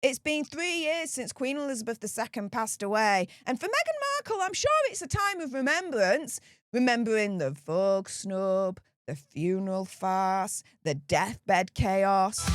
It's been 3 years since Queen Elizabeth II passed away, and for Meghan Markle, I'm sure it's a time of remembrance, remembering the Vogue snub, the funeral farce, the deathbed chaos.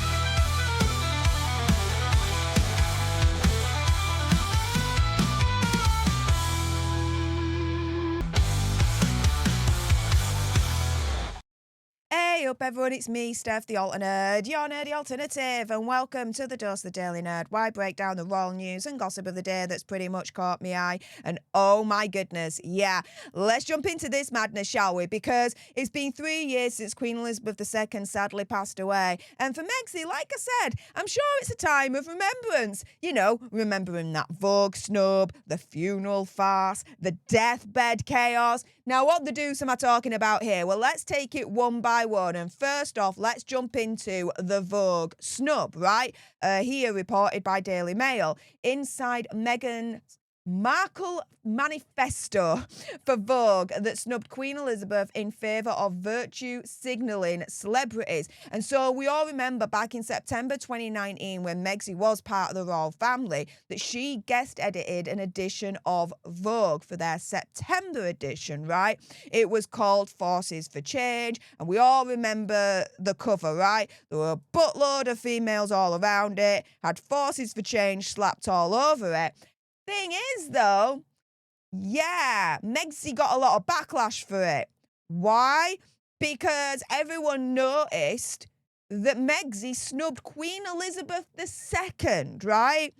Hey up everyone, it's me, Stef The Alter Nerd, your nerdy alternative, and welcome to the Dose of the Daily Nerd, where I break down the royal news and gossip of the day that's pretty much caught me eye. And oh my goodness, yeah, let's jump into this madness, shall we? Because it's been 3 years since Queen Elizabeth II sadly passed away, and for Megxie, like I said, I'm sure it's a time of remembrance. You know, remembering that Vogue snub, the funeral farce, the deathbed chaos. Now, what the deuce am I talking about here? Well, let's take it one by one. And first off, let's jump into the Vogue snub, right? Here reported by Daily Mail. Inside Meghan Markle manifesto for Vogue that snubbed Queen Elizabeth in favour of virtue signalling celebrities. And so we all remember back in September 2019 when Megxie was part of the royal family that she guest edited an edition of Vogue for their September edition, right? It was called Forces for Change, and we all remember the cover, right? There were a buttload of females all around it, had Forces for Change slapped all over it. Thing is, though, yeah, Megxie got a lot of backlash for it. Why? Because everyone noticed that Megxie snubbed Queen Elizabeth II, right?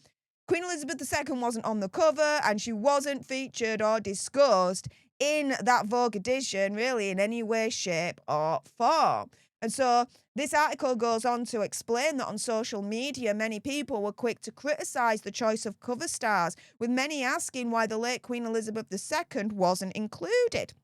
Queen Elizabeth II wasn't on the cover, and she wasn't featured or discussed in that Vogue edition, really, in any way, shape, or form. And so this article goes on to explain that on social media, many people were quick to criticise the choice of cover stars, with many asking why the late Queen Elizabeth II wasn't included.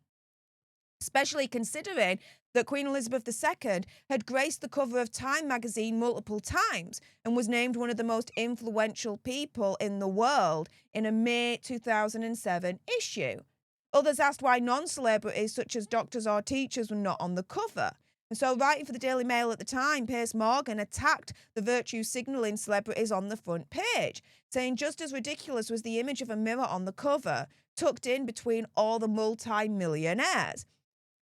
Especially considering that Queen Elizabeth II had graced the cover of Time magazine multiple times and was named one of the most influential people in the world in a May 2007 issue. Others asked why non-celebrities such as doctors or teachers were not on the cover. And so, writing for the Daily Mail at the time, Piers Morgan attacked the virtue signalling celebrities on the front page, saying just as ridiculous was the image of a mirror on the cover, tucked in between all the multi-millionaires.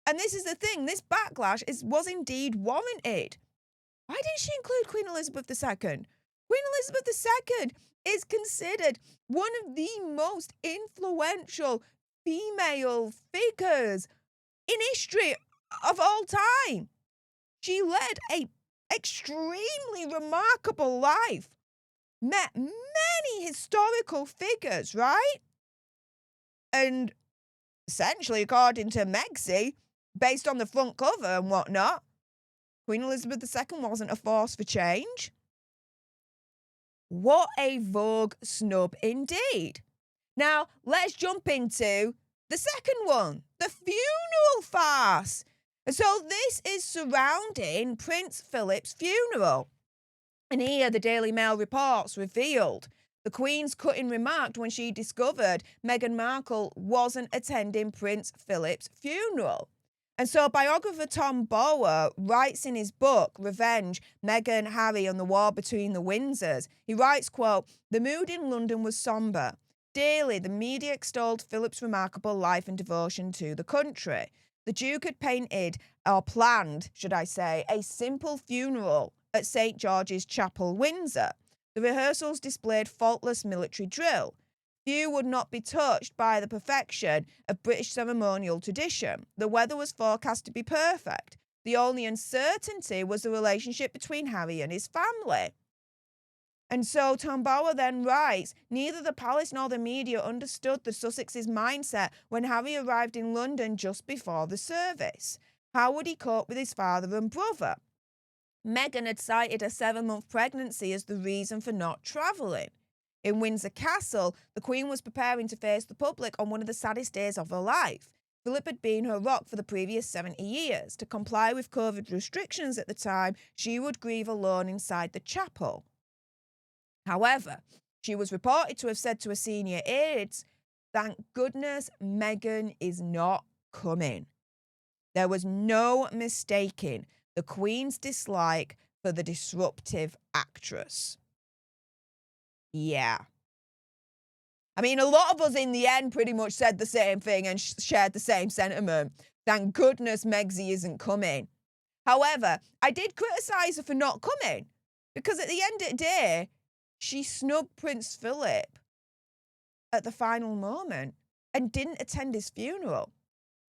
And this is the thing, this backlash was indeed warranted. Why didn't she include Queen Elizabeth II? Queen Elizabeth II is considered one of the most influential female figures in history of all time. She led a extremely remarkable life, met many historical figures, right? And essentially, according to Megxie, based on the front cover and whatnot, Queen Elizabeth II wasn't a force for change. What a Vogue snub indeed. Now, let's jump into the second one, the funeral farce. So this is surrounding Prince Philip's funeral. And here the Daily Mail reports revealed the Queen's cutting remark when she discovered Meghan Markle wasn't attending Prince Philip's funeral. And so biographer Tom Bower writes in his book, Revenge, Meghan, Harry and the War Between the Windsors, he writes, quote, "The mood in London was sombre. Daily, the media extolled Philip's remarkable life and devotion to the country. The Duke had painted, or planned, should I say, a simple funeral at St. George's Chapel, Windsor. The rehearsals displayed faultless military drill. Few would not be touched by the perfection of British ceremonial tradition. The weather was forecast to be perfect. The only uncertainty was the relationship between Harry and his family." And so Tom Bower then writes, "Neither the palace nor the media understood the Sussex's mindset when Harry arrived in London just before the service. How would he cope with his father and brother? Meghan had cited a 7-month pregnancy as the reason for not travelling. In Windsor Castle, the Queen was preparing to face the public on one of the saddest days of her life. Philip had been her rock for the previous 70 years. To comply with COVID restrictions at the time, she would grieve alone inside the chapel. However, she was reported to have said to her senior aides, 'Thank goodness Meghan is not coming.' There was no mistaking the Queen's dislike for the disruptive actress." Yeah. I mean, a lot of us in the end pretty much said the same thing and shared the same sentiment. Thank goodness Megxie isn't coming. However, I did criticise her for not coming because at the end of the day, she snubbed Prince Philip at the final moment and didn't attend his funeral,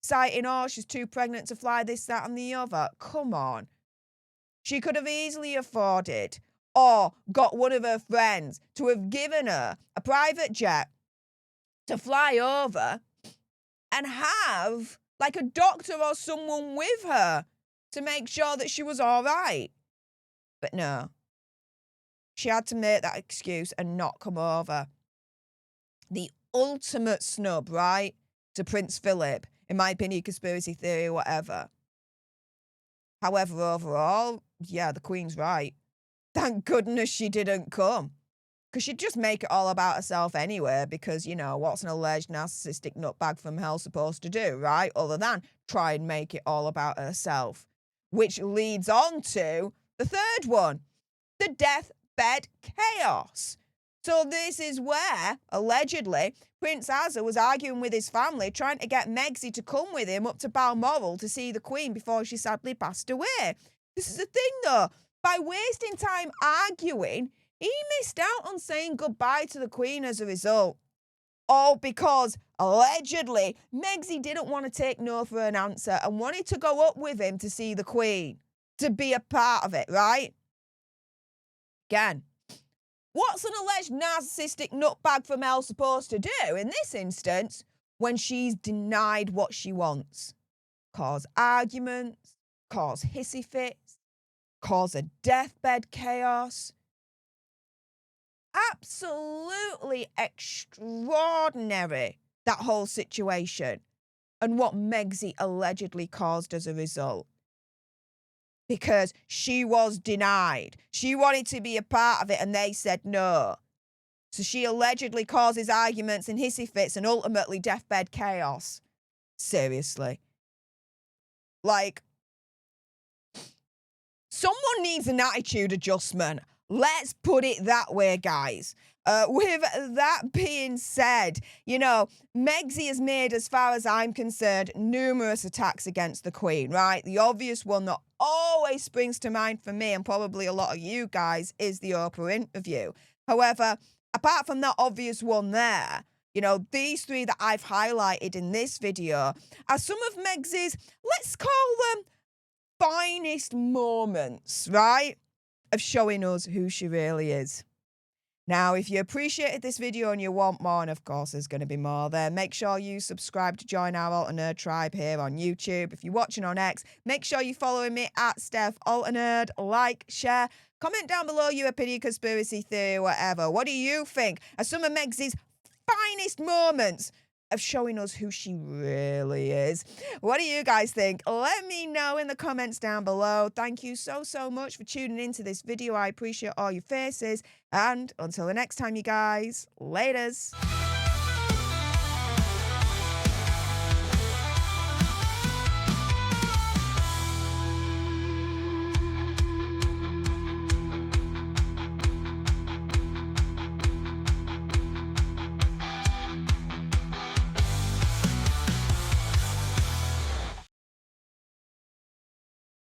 citing, oh, she's too pregnant to fly this, that and the other. Come on. She could have easily afforded or got one of her friends to have given her a private jet to fly over and have like a doctor or someone with her to make sure that she was all right. But no, she had to make that excuse and not come over. The ultimate snub, right, to Prince Philip, in my opinion, conspiracy theory, whatever. However, overall, yeah, the Queen's right. Thank goodness she didn't come. Because she'd just make it all about herself anyway, because, you know, what's an alleged narcissistic nutbag from hell supposed to do, right? Other than try and make it all about herself. Which leads on to the third one, the deathbed chaos. So this is where, allegedly, Prince Asa was arguing with his family, trying to get Megxie to come with him up to Balmoral to see the Queen before she sadly passed away. This is the thing, though. By wasting time arguing, he missed out on saying goodbye to the Queen as a result. All because, allegedly, Megxie didn't want to take no for an answer and wanted to go up with him to see the Queen, to be a part of it, right? Again, what's an alleged narcissistic nutbag from hell supposed to do in this instance when she's denied what she wants? Cause arguments, cause hissy fits, cause a deathbed chaos. Absolutely extraordinary, that whole situation, and what Megxie allegedly caused as a result. Because she was denied. She wanted to be a part of it and they said no. So she allegedly causes arguments and hissy fits and ultimately deathbed chaos. Seriously. Like, someone needs an attitude adjustment. Let's put it that way, guys. With that being said, you know, Megxie has made, as far as I'm concerned, numerous attacks against the Queen, right? The obvious one that always springs to mind for me, and probably a lot of you guys, is the Oprah interview. However, apart from that obvious one there, you know, these three that I've highlighted in this video are some of Megxie's, let's call them, finest moments, right, of showing us who she really is. Now, if you appreciated this video and you want more, and of course there's going to be more there, make sure you subscribe to join our Alter Nerd tribe here on YouTube. If you're watching on X, make sure you're following me at Stef Alter Nerd. Like, share, comment down below your opinion, conspiracy theory, whatever. What do you think are some of Megxie's finest moments of showing us who she really is? What do you guys think? Let me know in the comments down below. Thank you so much for tuning into this video. I appreciate all your faces. And until the next time, you guys, laters.